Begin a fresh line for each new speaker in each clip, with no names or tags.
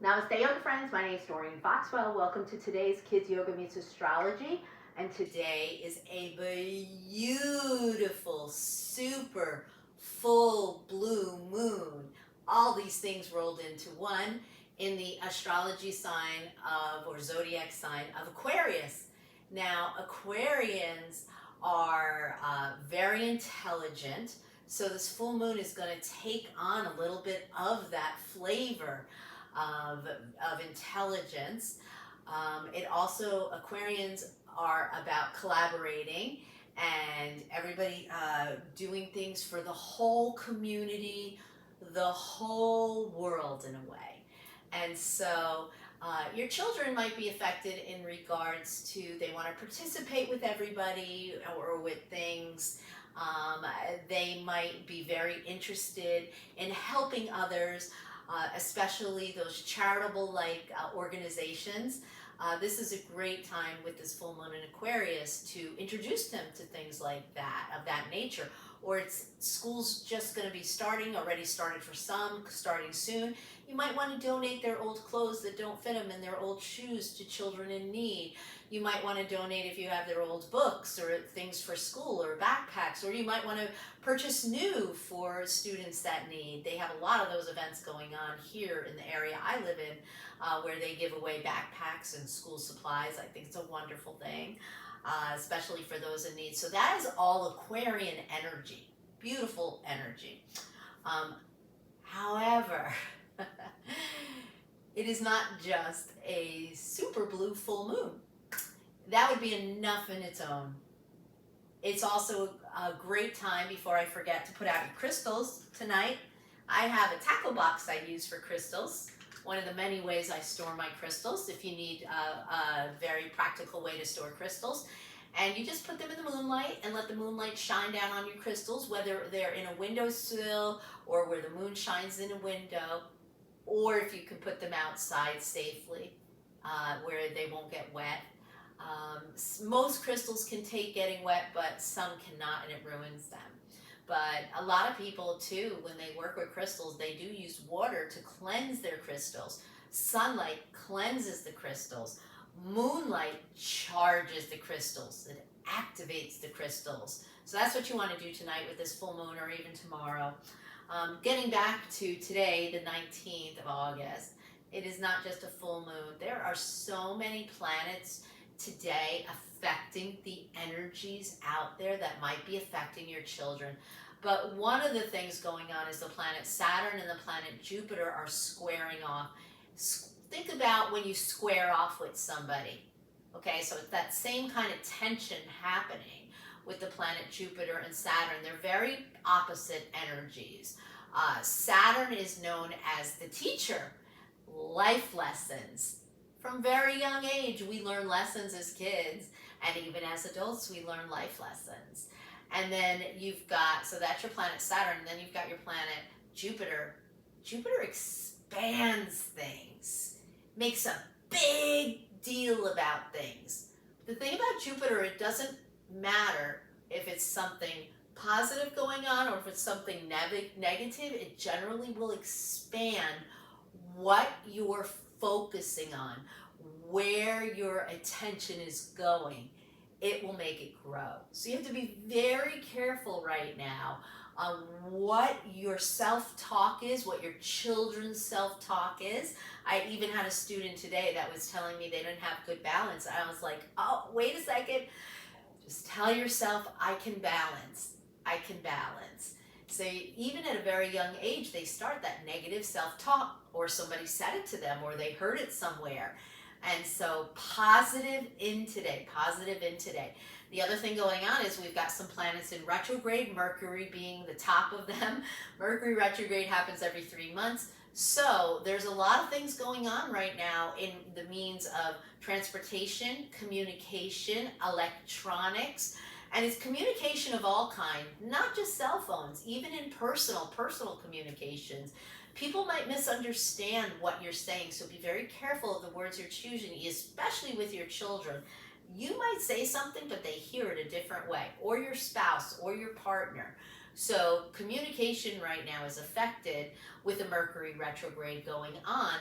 Namaste, yoga friends. My name is Doreen Foxwell. Welcome to today's Kids Yoga Meets Astrology. And today is a beautiful, super full blue moon. All these things rolled into one in the astrology sign of, or zodiac sign of Aquarius. Now, Aquarians are very intelligent. So this full moon is going to take on a little bit of that flavor of intelligence. It also, Aquarians are about collaborating and everybody doing things for the whole community, the whole world in a way. And so your children might be affected in regards to they want to participate with everybody or with things. They might be very interested in helping others, especially those charitable organizations. This is a great time with this full moon in Aquarius to introduce them to things like that, of that nature. Or it's school's just going to be starting, already started for some, starting soon. You might want to donate their old clothes that don't fit them and their old shoes to children in need. You might want to donate if you have their old books or things for school or backpacks, or you might want to purchase new for students that need. They have a lot of those events going on here in the area I live in, where they give away backpacks and school supplies. I think it's a wonderful thing. Especially for those in need. So that is all Aquarian energy, beautiful energy. However, it is not just a super blue full moon. That would be enough in its own. It's also a great time, before I forget, to put out your crystals tonight. I have a tackle box I use for crystals. One of the many ways I store my crystals, if you need a very practical way to store crystals. And you just put them in the moonlight and let the moonlight shine down on your crystals, whether they're in a windowsill or where the moon shines in a window, or if you can put them outside safely where they won't get wet. Most crystals can take getting wet, but some cannot, and it ruins them. But a lot of people too, when they work with crystals, they do use water to cleanse their crystals. Sunlight cleanses the crystals. Moonlight charges the crystals. It activates the crystals. So that's what you want to do tonight with this full moon, or even tomorrow. Getting back to today, the 19th of August, it is not just a full moon. There are so many planets today affecting the energies out there that might be affecting your children. But one of the things going on is the planet Saturn and the planet Jupiter are squaring off. Think about when you square off with somebody. Okay, so it's that same kind of tension happening with the planet Jupiter and Saturn. They're very opposite energies. Saturn is known as the teacher, life lessons. From very young age, we learn lessons as kids, and even as adults, we learn life lessons. And then you've got, so that's your planet Saturn, and then you've got your planet Jupiter. Jupiter expands things, makes a big deal about things. The thing about Jupiter, it doesn't matter if it's something positive going on or if it's something negative, it generally will expand what you're focusing on, where your attention is going. It will make it grow. So you have to be very careful right now on what your self-talk is, what your children's self-talk is. I even had a student today that was telling me they didn't have good balance. I was like, oh, wait a second. Just tell yourself, I can balance. I can balance. So even at a very young age, they start that negative self-talk, or somebody said it to them, or they heard it somewhere. And so positive in today, positive in today. The other thing going on is we've got some planets in retrograde, Mercury being the top of them. Mercury retrograde happens every 3 months. So there's a lot of things going on right now in the means of transportation, communication, electronics, and it's communication of all kinds, not just cell phones, even in personal communications. People might misunderstand what you're saying, so be very careful of the words you're choosing, especially with your children. You might say something, but they hear it a different way, or your spouse, or your partner. So communication right now is affected with the Mercury retrograde going on,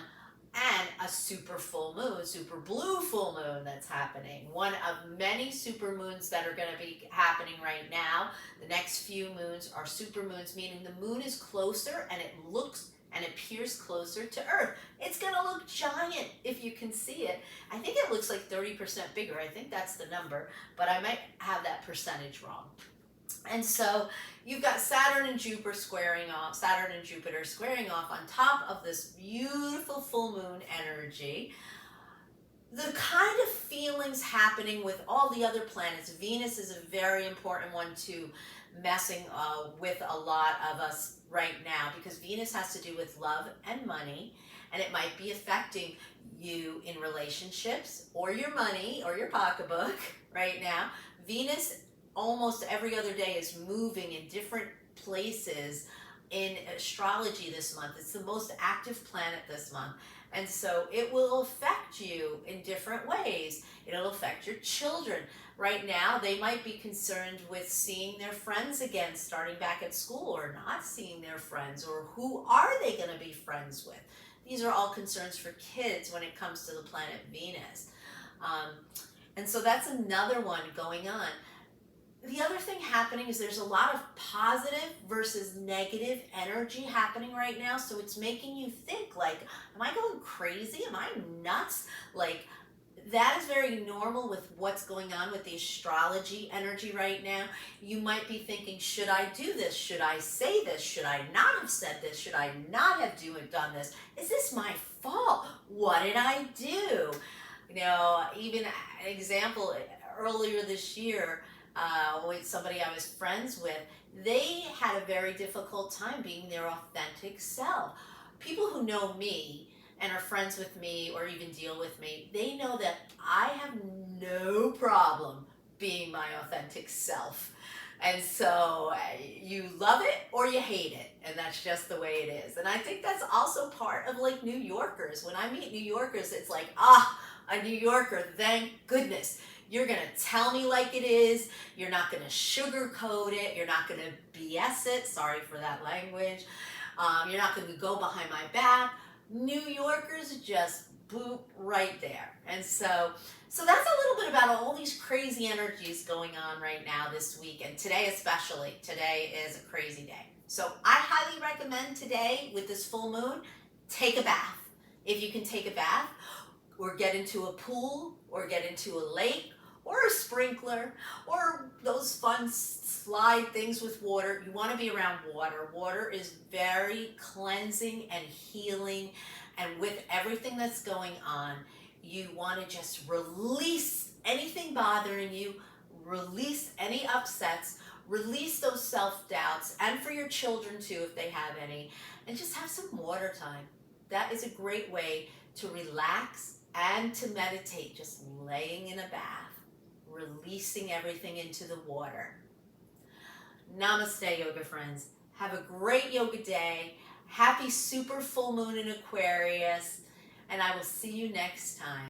and super full moon, super blue full moon that's happening. One of many super moons that are going to be happening right now. The next few moons are super moons, meaning the moon is closer and it looks and appears closer to Earth. It's going to look giant if you can see it. I think it looks like 30% bigger. I think that's the number, but I might have that percentage wrong. And so you've got Saturn and Jupiter squaring off on top of this beautiful full moon energy. The kind of feelings happening with all the other planets, Venus is a very important one to messing with a lot of us right now, because Venus has to do with love and money, and it might be affecting you in relationships or your money or your pocketbook right now. Venus almost every other day is moving in different places in astrology this month. It's the most active planet this month. And so it will affect you in different ways. It'll affect your children. Right now, they might be concerned with seeing their friends again, starting back at school, or not seeing their friends, or who are they going to be friends with? These are all concerns for kids when it comes to the planet Venus. And so that's another one going on. The other thing happening is there's a lot of positive versus negative energy happening right now. So it's making you think like, am I going crazy? Am I nuts? Like, that is very normal with what's going on with the astrology energy right now. You might be thinking, should I do this? Should I say this? Should I not have said this? Should I not have done this? Is this my fault? What did I do? You know, even an example, earlier this year, with somebody I was friends with, they had a very difficult time being their authentic self. People who know me and are friends with me or even deal with me, they know that I have no problem being my authentic self. And so you love it or you hate it, and that's just the way it is. And I think that's also part of like New Yorkers. When I meet New Yorkers, it's like, a New Yorker, thank goodness. You're going to tell me like it is. You're not going to sugarcoat it. You're not going to BS it. Sorry for that language. You're not going to go behind my back. New Yorkers just boop right there. And so that's a little bit about all these crazy energies going on right now this week. And today especially. Today is a crazy day. So I highly recommend today with this full moon, take a bath. If you can take a bath, or get into a pool, or get into a lake, or a sprinkler, or those fun slide things with water. You want to be around water. Water is very cleansing and healing, and with everything that's going on, you want to just release anything bothering you, release any upsets, release those self-doubts, and for your children too if they have any, and just have some water time. That is a great way to relax and to meditate, just laying in a bath, releasing everything into the water. Namaste, yoga friends. Have a great yoga day. Happy super full moon in Aquarius, and I will see you next time.